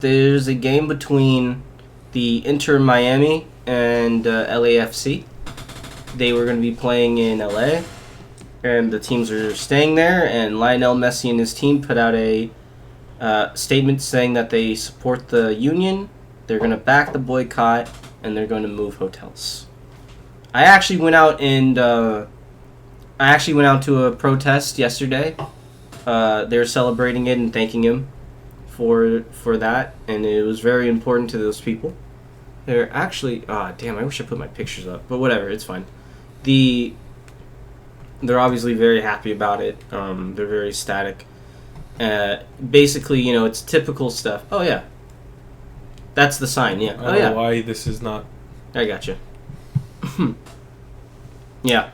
There's a game between the Inter Miami and LAFC. They were going to be playing in LA, and the teams are staying there. And Lionel Messi and his team put out a statement saying that they support the union. They're going to back the boycott, and they're going to move hotels. I actually went out to a protest yesterday. They're celebrating it and thanking him for that, and it was very important to those people. They're actually damn, I wish I put my pictures up, but whatever, it's fine. They're obviously very happy about it. They're very ecstatic. Basically, it's typical stuff. Oh yeah, that's the sign. Yeah. I don't know why this is not. I gotcha. Yeah,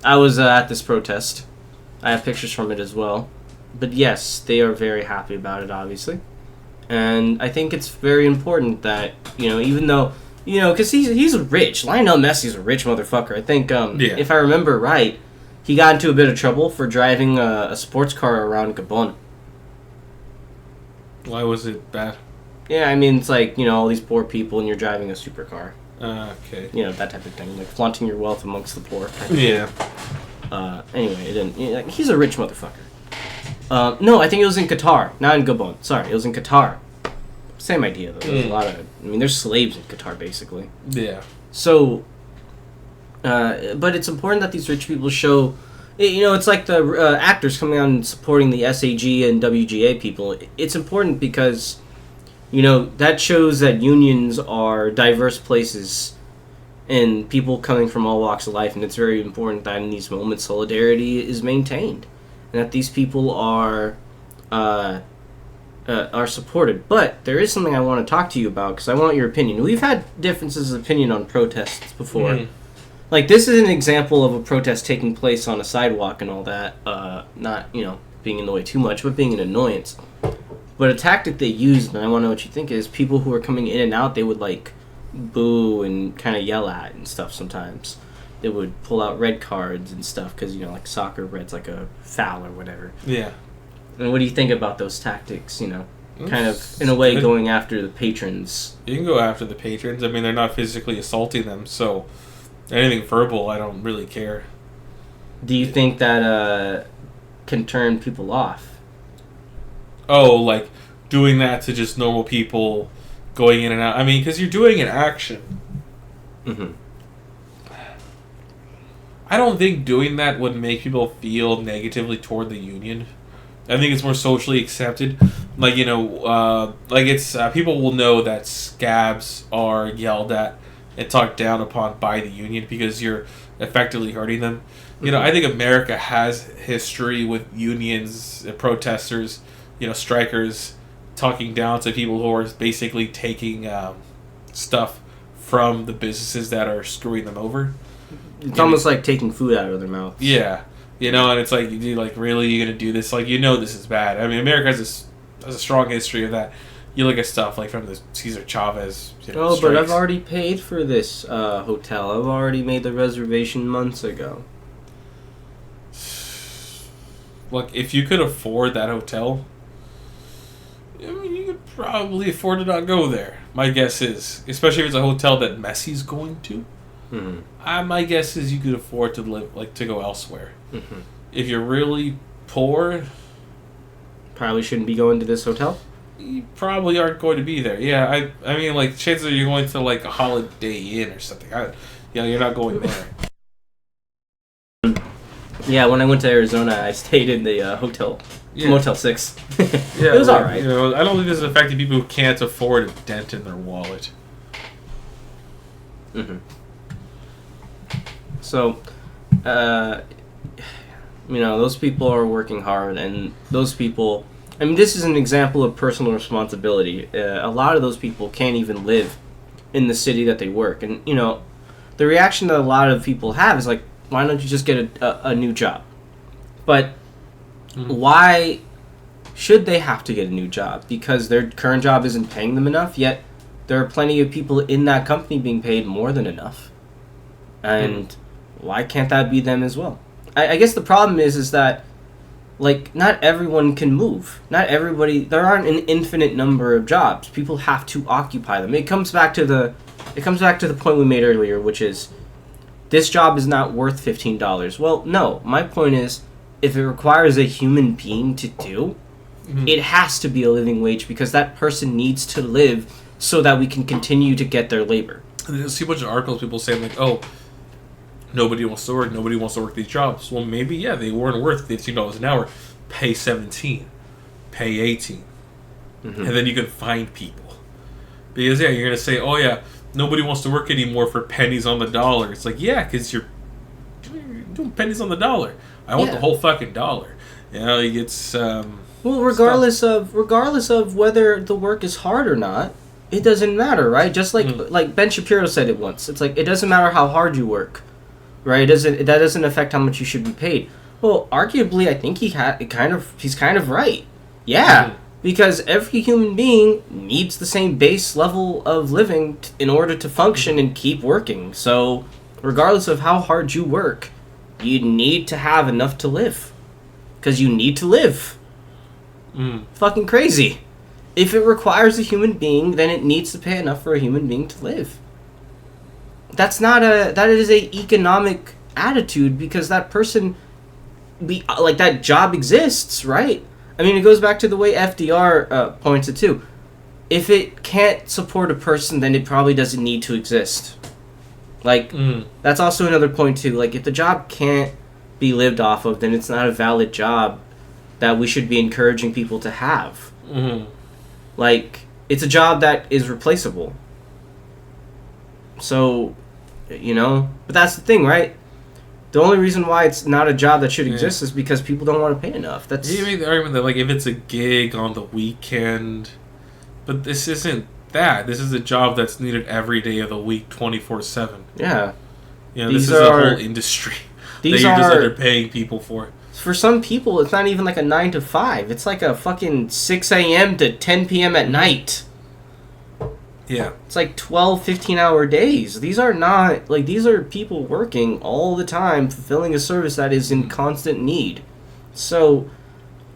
I was at this protest. I have pictures from it as well. But yes, they are very happy about it, obviously. And I think it's very important that, even though, because he's rich. Lionel Messi's a rich motherfucker. I think, if I remember right, he got into a bit of trouble for driving a sports car around Gabon. Why was it bad? Yeah, I mean, it's like, all these poor people and you're driving a supercar. Okay. That type of thing. Like flaunting your wealth amongst the poor. Yeah. Anyway, it didn't. He's a rich motherfucker. No, I think it was in Qatar, not in Gabon. Sorry, it was in Qatar. Same idea, though. There's a lot of... there's slaves in Qatar, basically. Yeah. So, but it's important that these rich people show... it's like the actors coming out and supporting the SAG and WGA people. It's important because, that shows that unions are diverse places and people coming from all walks of life, and it's very important that in these moments solidarity is maintained. And that these people are supported. But there is something I want to talk to you about, because I want your opinion. We've had differences of opinion on protests before. Mm-hmm. Like, this is an example of a protest taking place on a sidewalk and all that. Not, being in the way too much, but being an annoyance. But a tactic they used, and I want to know what you think, is people who are coming in and out, they would, boo and kind of yell at and stuff sometimes. They would pull out red cards and stuff because, soccer red's like a foul or whatever. Yeah. And what do you think about those tactics, kind of, in a way, going after the patrons? You can go after the patrons. I mean, they're not physically assaulting them, so anything verbal, I don't really care. Do you think that can turn people off? Oh, like doing that to just normal people going in and out. I mean, because you're doing an action. Mm-hmm. I don't think doing that would make people feel negatively toward the union. I think it's more socially accepted. It's people will know that scabs are yelled at and talked down upon by the union because you're effectively hurting them. Mm-hmm. I think America has history with unions, protesters, strikers talking down to people who are basically taking stuff from the businesses that are screwing them over. It's almost like taking food out of their mouth. Yeah. And it's like, really, you're going to do this? Like, this is bad. I mean, America has a strong history of that. You look at stuff like from the Cesar Chavez, strikes. But I've already paid for this hotel. I've already made the reservation months ago. Look, if you could afford that hotel, you could probably afford to not go there. My guess is, especially if it's a hotel that Messi's going to. Mm-hmm. My guess is you could afford to to go elsewhere. Mm-hmm. If you're really poor, probably shouldn't be going to this hotel. You probably aren't going to be there. Yeah, I mean, chances are you're going to a Holiday Inn or something. You're not going there. Yeah, when I went to Arizona, I stayed in the hotel, Motel 6. Yeah, it was all right. I don't think this is affecting people who can't afford a dent in their wallet. Mm-hmm. So, those people are working hard, and those people... I mean, this is an example of personal responsibility. A lot of those people can't even live in the city that they work. And, the reaction that a lot of people have is like, why don't you just get a new job? But why should they have to get a new job? Because their current job isn't paying them enough, yet there are plenty of people in that company being paid more than enough. And why can't that be them as well? I guess the problem is that like, not everyone can move. Not everybody. There aren't an infinite number of jobs. People have to occupy them. It comes back to the point we made earlier, which is, this job is not worth $15. Well, no. My point is, if it requires a human being to do, it has to be a living wage, because that person needs to live so that we can continue to get their labor. And I see a bunch of articles, people saying, like, oh, nobody wants to work these jobs. Well, maybe, yeah, they weren't worth $15 an hour. Pay 17, pay 18, and then you can find people. Because, yeah, you're going to say, oh, yeah, nobody wants to work anymore for pennies on the dollar. It's like, yeah, because you're doing pennies on the dollar. I want the whole fucking dollar. You know, it's... well, regardless of whether the work is hard or not, it doesn't matter, right? Just like Ben Shapiro said it once. It's like, it doesn't matter how hard you work, right? That doesn't affect how much you should be paid. Well, arguably, I think he's kind of right. Yeah, because every human being needs the same base level of living in order to function and keep working. So, regardless of how hard you work, you need to have enough to live, because you need to live. Fucking crazy. If it requires a human being, then it needs to pay enough for a human being to live. That is a economic attitude, because that person, that job exists, right? I mean, it goes back to the way FDR points it too. If it can't support a person, then it probably doesn't need to exist. That's also another point too. Like, if the job can't be lived off of, then it's not a valid job that we should be encouraging people to have. Like, it's a job that is replaceable. So, but that's the thing, right? The only reason why it's not a job that should exist is because people don't want to pay enough. That's... You made the argument that, like, if it's a gig on the weekend, but this isn't that. This is a job that's needed every day of the week, 24/7. Yeah. This is a whole industry that you're just underpaying people for. For some people, it's not even like a 9 to 5. It's like a fucking 6 a.m. to 10 p.m. at night. Yeah. It's like 12, 15-hour days. These are people working all the time, fulfilling a service that is in constant need. So,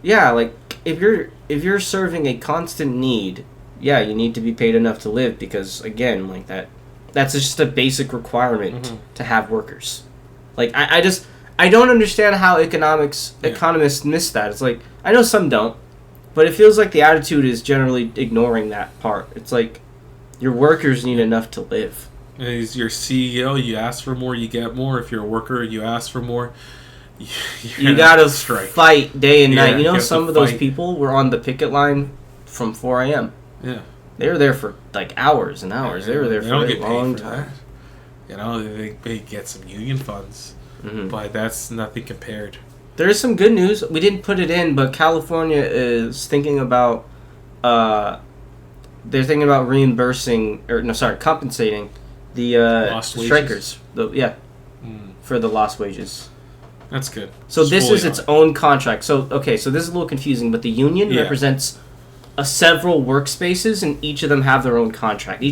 yeah, like, if you're serving a constant need, yeah, you need to be paid enough to live, because, again, like, that's just a basic requirement to have workers. Like, I don't understand how economists miss that. It's like, I know some don't, but it feels like the attitude is generally ignoring that part. It's like, your workers need enough to live. As your CEO, you ask for more, you get more. If you're a worker, you ask for more. You gotta fight day and night. Some of those people were on the picket line from 4 a.m. Yeah. They were there for like hours and hours. They were there for a long time. They get some union funds, but that's nothing compared. There is some good news. We didn't put it in, but California is thinking about... they're thinking about compensating the strikers. For the lost wages. That's good. So this is its own contract. So this is a little confusing, but the union represents several workspaces, and each of them have their own contract.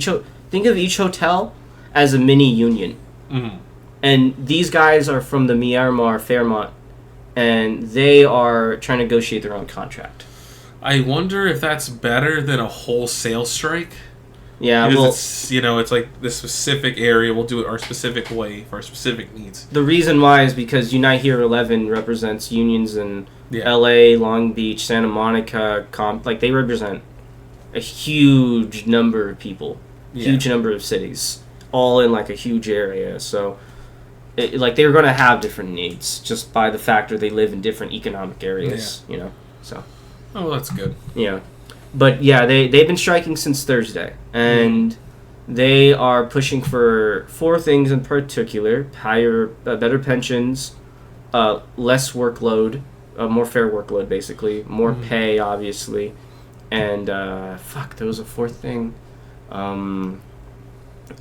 Think of each hotel as a mini union. And these guys are from the Miramar Fairmont, and they are trying to negotiate their own contract. I wonder if that's better than a wholesale strike. Yeah, because it's like this specific area, we'll do it our specific way for our specific needs. The reason why is because Unite Here 11 represents unions in LA, Long Beach, Santa Monica, they represent a huge number of people, huge number of cities, all in like a huge area. So, they're going to have different needs just by the factor they live in different economic areas. So. Oh, well, that's good. Yeah. But, yeah, they've been striking since Thursday. And they are pushing for 4 things in particular. Better pensions, less workload, more fair workload, basically. More pay, obviously. And, there was a 4th thing.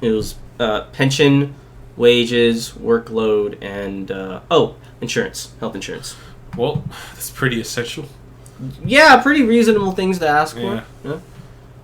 It was pension, wages, workload, and, insurance. Health insurance. Well, that's pretty essential. Yeah, pretty reasonable things to ask for. Yeah.